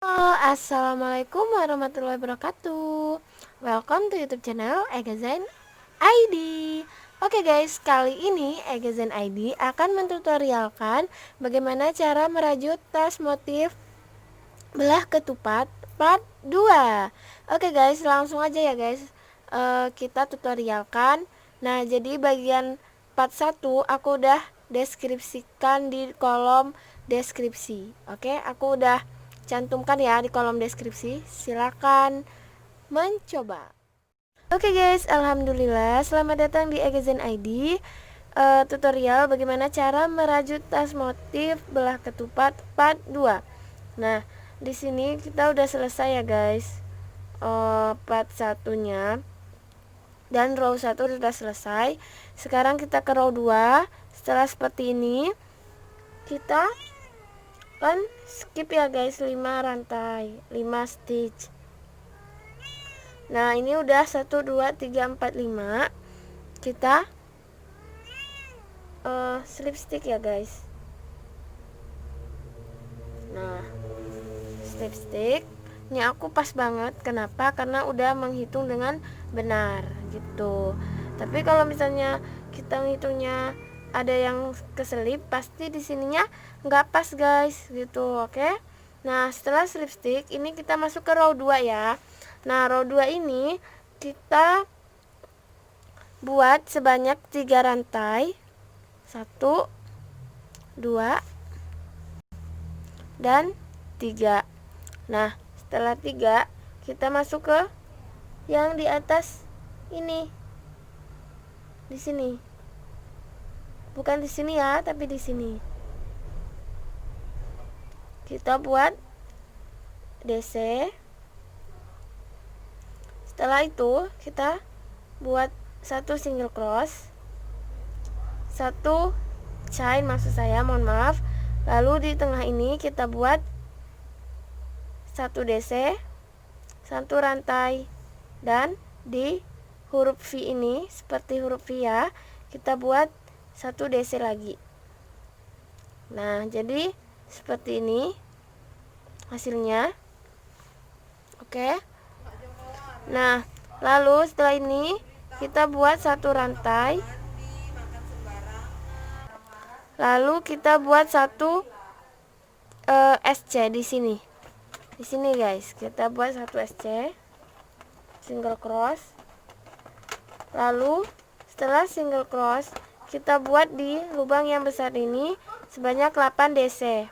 Halo, assalamualaikum warahmatullahi wabarakatuh. Welcome to YouTube channel Egazen ID. Oke guys, kali ini Egazen ID akan mentutorialkan bagaimana cara merajut tas motif belah ketupat part 2. Oke guys, langsung aja ya guys. Kita tutorialkan. Nah, jadi bagian part 1 aku udah deskripsikan di kolom deskripsi. Oke, aku udah cantumkan ya di kolom deskripsi. Silakan mencoba. Oke guys, alhamdulillah selamat datang di Egazen ID. Tutorial bagaimana cara merajut tas motif belah ketupat part 2. Nah, di sini kita udah selesai ya guys, part satunya, dan row 1 sudah selesai. Sekarang kita ke row 2. Setelah seperti ini, kita kan skip ya guys 5 rantai, 5 stitch. Nah, ini udah 1 2 3 4 5. Kita slip stick ya guys. Nah, slip stick ini aku pas banget. Kenapa? Karena udah menghitung dengan benar gitu. Tapi kalau misalnya kita ngitungnya ada yang keselip, pasti di sininya nggak pas guys gitu. Oke. Nah, setelah slip stick ini kita masuk ke row 2 ya. Nah, row 2 ini kita buat sebanyak 3 rantai. 1 2 dan 3. Nah, setelah 3 kita masuk ke yang di atas ini. Di sini. Bukan di sini ya, tapi di sini. Kita buat DC. Setelah itu kita buat satu single cross, satu chain maksud saya, mohon maaf. Lalu di tengah ini kita buat satu DC, satu rantai, dan di huruf V ini seperti huruf V ya, kita buat satu DC lagi. Nah, jadi seperti ini hasilnya. Oke. Nah, lalu setelah ini kita buat satu rantai. Lalu kita buat satu SC di sini. Di sini guys, kita buat satu SC, single cross. Lalu setelah single cross, kita buat di lubang yang besar ini sebanyak 8 DC.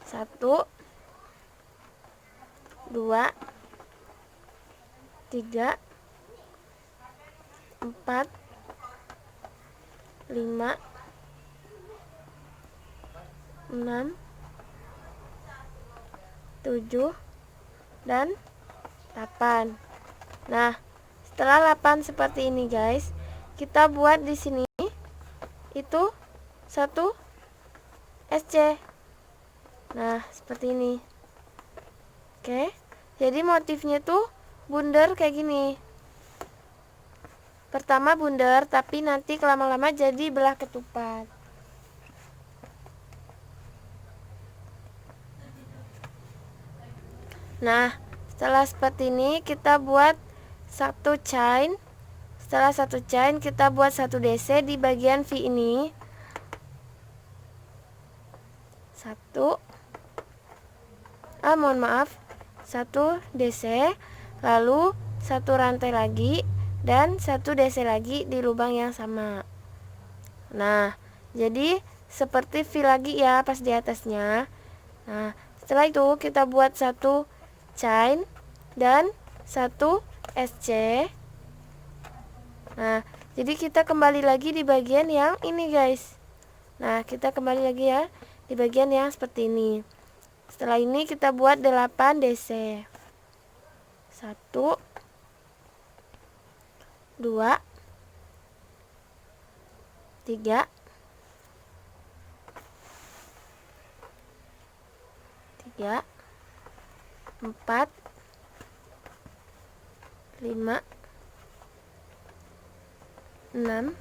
1 2 3 4 5 6 7 dan 8. Nah, setelah 8 seperti ini guys, kita buat di sini itu satu SC. Nah, seperti ini. Oke. Jadi motifnya tuh bundar kayak gini. Pertama bundar, tapi nanti lama-lama jadi belah ketupat. Nah, setelah seperti ini kita buat satu chain. Setelah satu chain kita buat satu DC di bagian V ini. Mohon maaf. Satu DC, lalu satu rantai lagi dan satu DC lagi di lubang yang sama. Nah, jadi seperti V lagi ya pas di atasnya. Nah, setelah itu kita buat satu chain dan satu SC. Nah, jadi kita kembali lagi di bagian yang ini guys. Nah, kita kembali lagi ya di bagian yang seperti ini. Setelah ini kita buat 8 DC. 1 2 3 4 5 6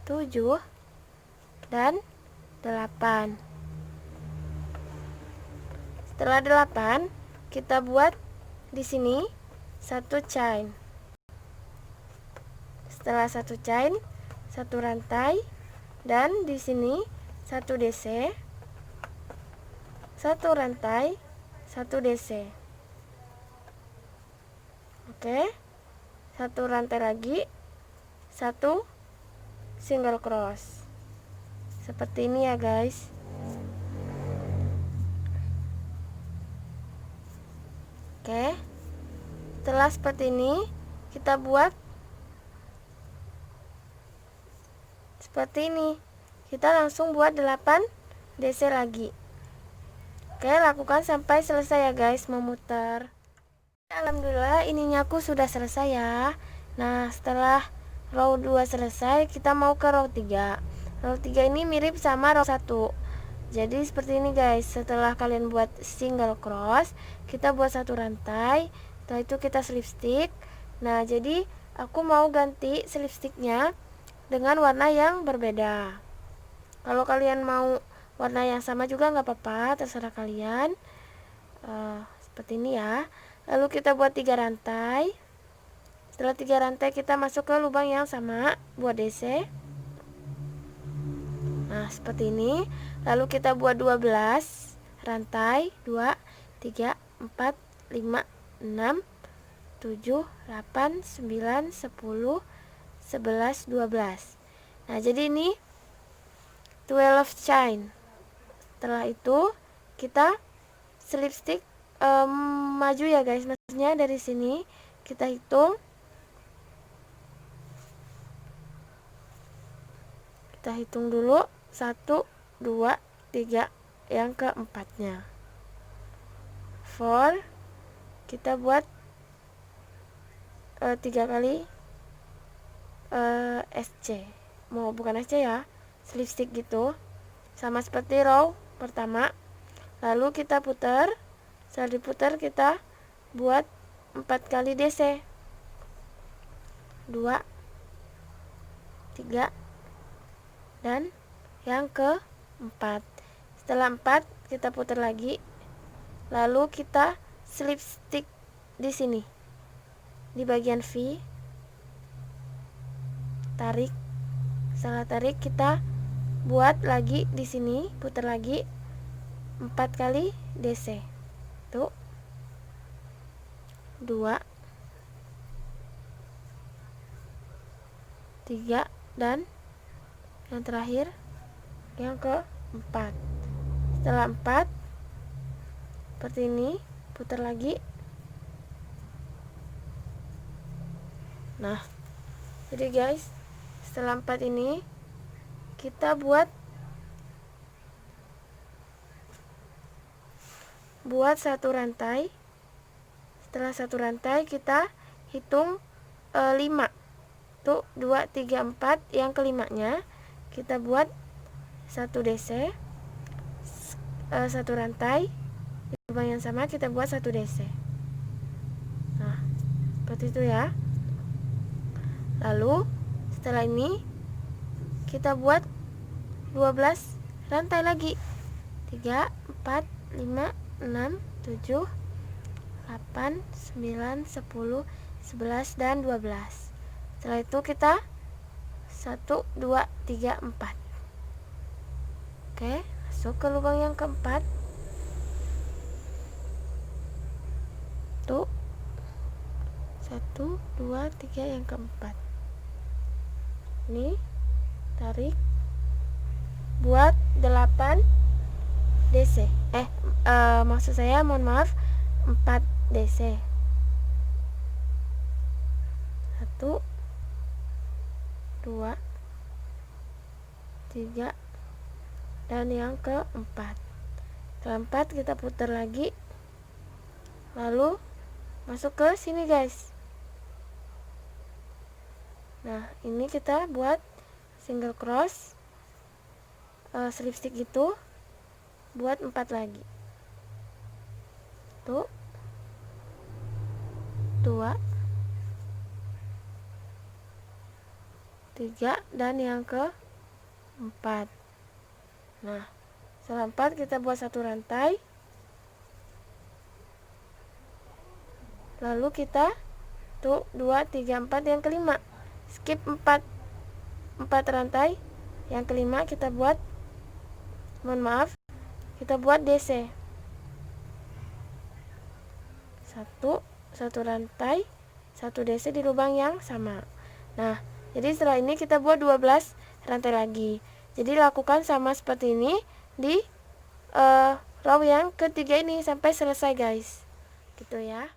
7 dan 8. Setelah 8 kita buat di sini 1 chain. Setelah 1 chain, 1 rantai, dan di sini 1 DC, 1 rantai, 1 DC. Oke, 1 rantai lagi, 1 single cross. Seperti ini ya guys. Oke, setelah seperti ini kita buat seperti ini. Kita langsung buat 8 DC lagi. Oke, lakukan sampai selesai ya guys, memutar. Alhamdulillah ininya aku sudah selesai ya. Nah, setelah row 2 selesai, kita mau ke row 3. Row 3 ini mirip sama row 1. Jadi seperti ini guys. Setelah kalian buat single cross, kita buat 1 rantai. Setelah itu kita slip stick. Nah, jadi aku mau ganti slip sticknya dengan warna yang berbeda. Kalau kalian mau warna yang sama juga nggak apa-apa, terserah kalian. Seperti ini ya. Lalu kita buat 3 rantai. Setelah 3 rantai kita masuk ke lubang yang sama, buat DC. Nah, seperti ini. Lalu kita buat 12 rantai, 2, 3, 4, 5, 6, 7, 8, 9, 10, 11, 12. Nah, jadi ini 12 chain. Setelah itu kita slip stick maju ya guys. Maksudnya dari sini kita hitung. Kita hitung dulu 1, 2, 3 yang keempatnya. 4 kita buat 3 kali SC. Bukan SC ya, slip stick gitu. Sama seperti row pertama. Lalu kita putar. Setelah diputar kita buat 4 kali DC. 2, 3, dan yang keempat. Setelah 4 kita putar lagi, lalu kita slip stick di sini di bagian V, tarik. Setelah tarik kita buat lagi di sini, putar lagi 4 kali DC. Tuh, 2, 3, dan yang terakhir yang keempat. Setelah 4 seperti ini, putar lagi. Nah, jadi guys, setelah 4 ini kita buat 1 rantai. Setelah 1 rantai kita hitung 5. Tuh, 2, 3, 4, yang kelimanya kita buat 1 DC, 1 rantai di lubang yang sama, kita buat 1 DC. Nah, seperti itu ya. Lalu setelah ini kita buat 12 rantai lagi. 3, 4, 5, 6, 7, 8, 9, 10, 11, dan 12. Setelah itu kita 1, 2, 3, 4. Oke, masuk ke lubang yang keempat. Tuh, 1, 2, 3 yang keempat. Ini tarik, buat 8 DC. Maksud saya, mohon maaf, 4 DC. 1, 2, 3, dan yang keempat. Setelah 4 kita putar lagi, lalu masuk ke sini guys. Nah, ini kita buat single cross, slip stick itu buat 4 lagi. Tuh, 2, 3, dan yang keempat. Nah, setelah 4 kita buat 1 rantai. lalu kita tuh 2 3 4 yang kelima skip 4 rantai, yang kelima kita buat, kita buat DC satu rantai, satu DC di lubang yang sama. Nah, jadi setelah ini kita buat 12 rantai lagi. Jadi lakukan sama seperti ini di row yang ketiga ini sampai selesai guys, gitu ya.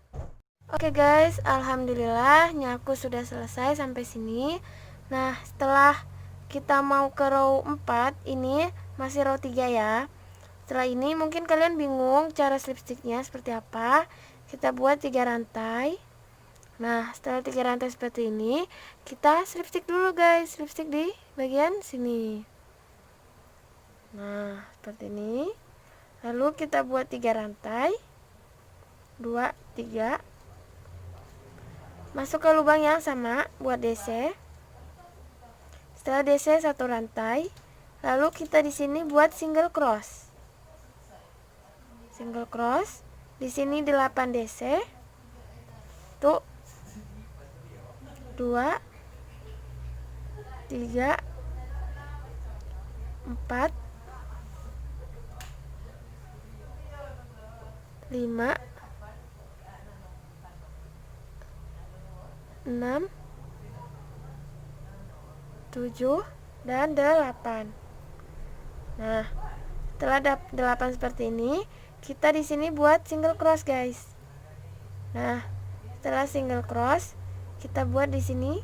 Oke guys, alhamdulillah nyaku sudah selesai sampai sini. Nah, setelah kita mau ke row 4, ini masih row 3 ya. Setelah ini mungkin kalian bingung cara slip sticknya seperti apa. Kita buat 3 rantai. Nah, setelah 3 rantai seperti ini, kita slip stick dulu guys. Slip stick di bagian sini. Nah, seperti ini. Lalu kita buat 3 rantai. 2, 3. Masuk ke lubang yang sama, buat DC. Setelah DC 1 rantai, lalu kita di sini buat single cross. Single cross. Di sini 8 DC. Tuh. 2 3 4 5 6 7 dan 8. Nah, setelah 8 seperti ini, kita di sini buat single cross guys. Nah, setelah single cross, kita buat di sini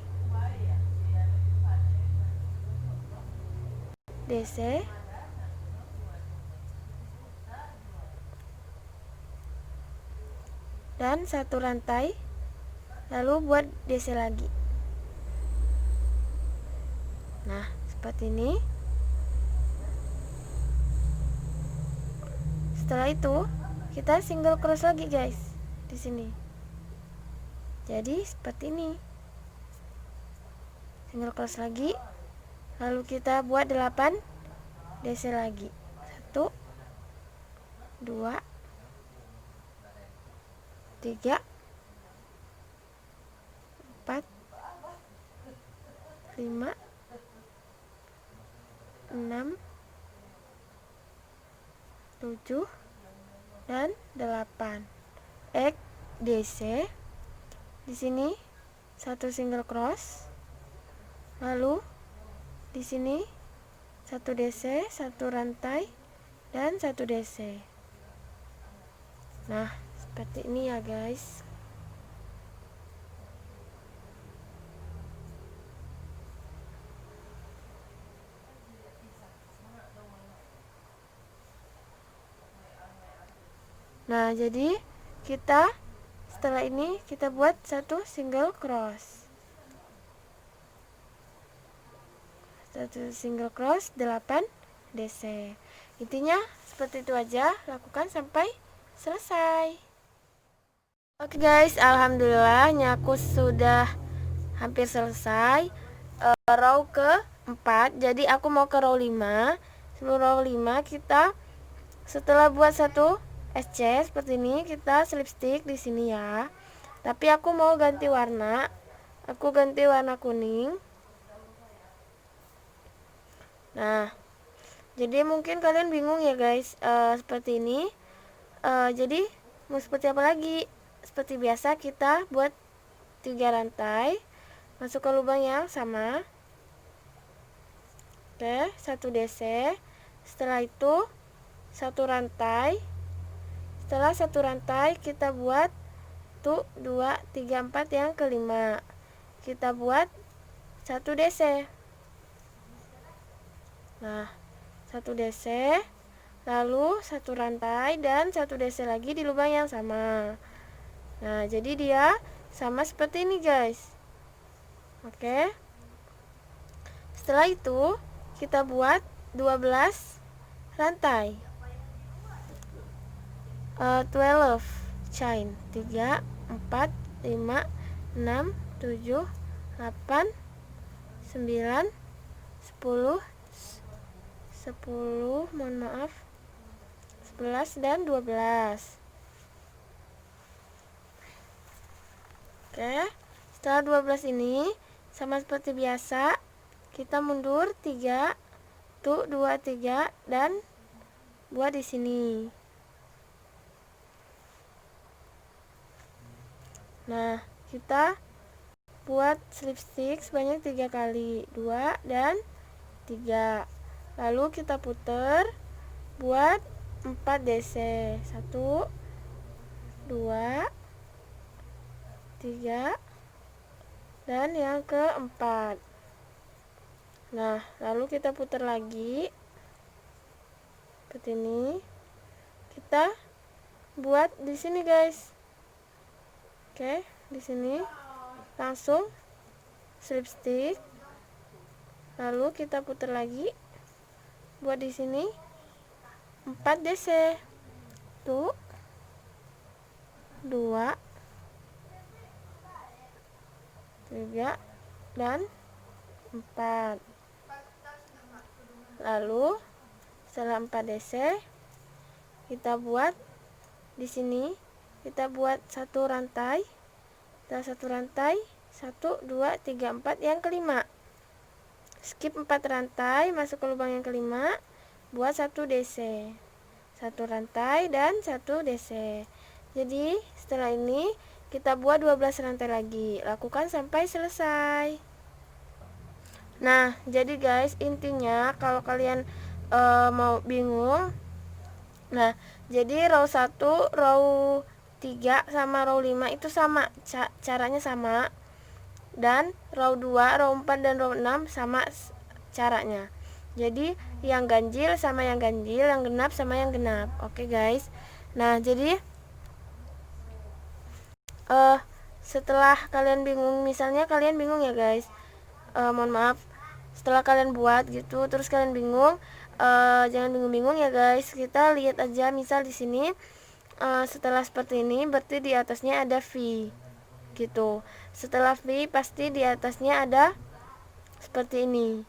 DC. Dan 1 rantai, lalu buat DC lagi. Nah, seperti ini. Setelah itu, kita single cross lagi guys di sini. Jadi seperti ini. Single cross lagi, lalu kita buat 8 DC lagi. 1 2 3 4 5 6 7 dan 8. DC. Di sini 1 single cross. Lalu di sini 1 DC, 1 rantai dan 1 DC. Nah, seperti ini ya guys. Nah, jadi kita setelah ini kita buat 1 single cross. 1 single cross 8 DC. Intinya seperti itu aja, lakukan sampai selesai. Oke guys, alhamdulillah nyaku sudah hampir selesai. Row ke 4, jadi aku mau ke row 5. Sebelum row 5 kita setelah buat 1 SC seperti ini, kita slip stick di sini ya. Tapi aku mau ganti warna. Aku ganti warna kuning. Nah, jadi mungkin kalian bingung ya guys, seperti ini. Jadi mau seperti apa lagi? Seperti biasa kita buat 3 rantai, masuk ke lubang yang sama. Oke, 1 DC. Setelah itu 1 rantai. Setelah 1 rantai kita buat tuh 2 3 4 yang kelima. Kita buat 1 DC. Nah, 1 DC, lalu 1 rantai dan 1 DC lagi di lubang yang sama. Nah, jadi dia sama seperti ini guys. Oke. Setelah itu kita buat 12 rantai. 12 chain. 3 4 5 6 7 8 9 10 mohon maaf, 11 dan 12. Oke, setelah 12 ini sama seperti biasa, kita mundur 3, 2, 3 dan buat di sini. Nah, kita buat slip stitch sebanyak 3 kali, 2 dan 3. Lalu kita putar buat 4 DC. 1 2 3 dan yang keempat. Nah, lalu kita putar lagi seperti ini. Kita buat di sini, guys. Oke, di sini langsung slip stitch. Lalu kita putar lagi buat di sini 4 DC. 1 2 3 dan 4. Lalu setelah 4 DC kita buat di sini, kita buat satu rantai. Setelah satu rantai 1 2 3 4 yang kelima. Skip 4 rantai, masuk ke lubang yang kelima, buat 1 DC. 1 rantai dan 1 DC. Jadi setelah ini kita buat 12 rantai lagi. Lakukan sampai selesai. Nah, jadi guys, intinya kalau kalian mau bingung, nah, jadi row 1, row 3 sama row 5 itu sama, caranya sama. Dan row 2, row 4 dan row 6 sama caranya. Jadi yang ganjil sama yang ganjil, yang genap sama yang genap. Oke, guys. Nah, jadi setelah kalian bingung, misalnya kalian bingung ya guys, mohon maaf, setelah kalian buat gitu terus kalian bingung, jangan bingung-bingung ya guys. Kita lihat aja, misal di sini setelah seperti ini berarti di atasnya ada V gitu. Setelah V pasti di atasnya ada seperti ini.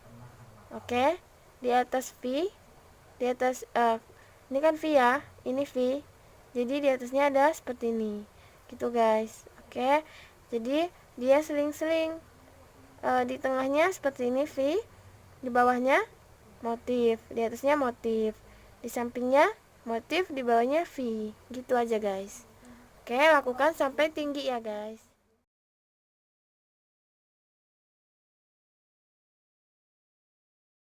Oke, di atas V, di atas ini kan V ya, ini V, jadi di atasnya ada seperti ini gitu guys. Oke, jadi dia seling-seling, di tengahnya seperti ini V, di bawahnya motif, di atasnya motif, di sampingnya motif, di bawahnya V, gitu aja guys. Oke, lakukan sampai tinggi ya guys.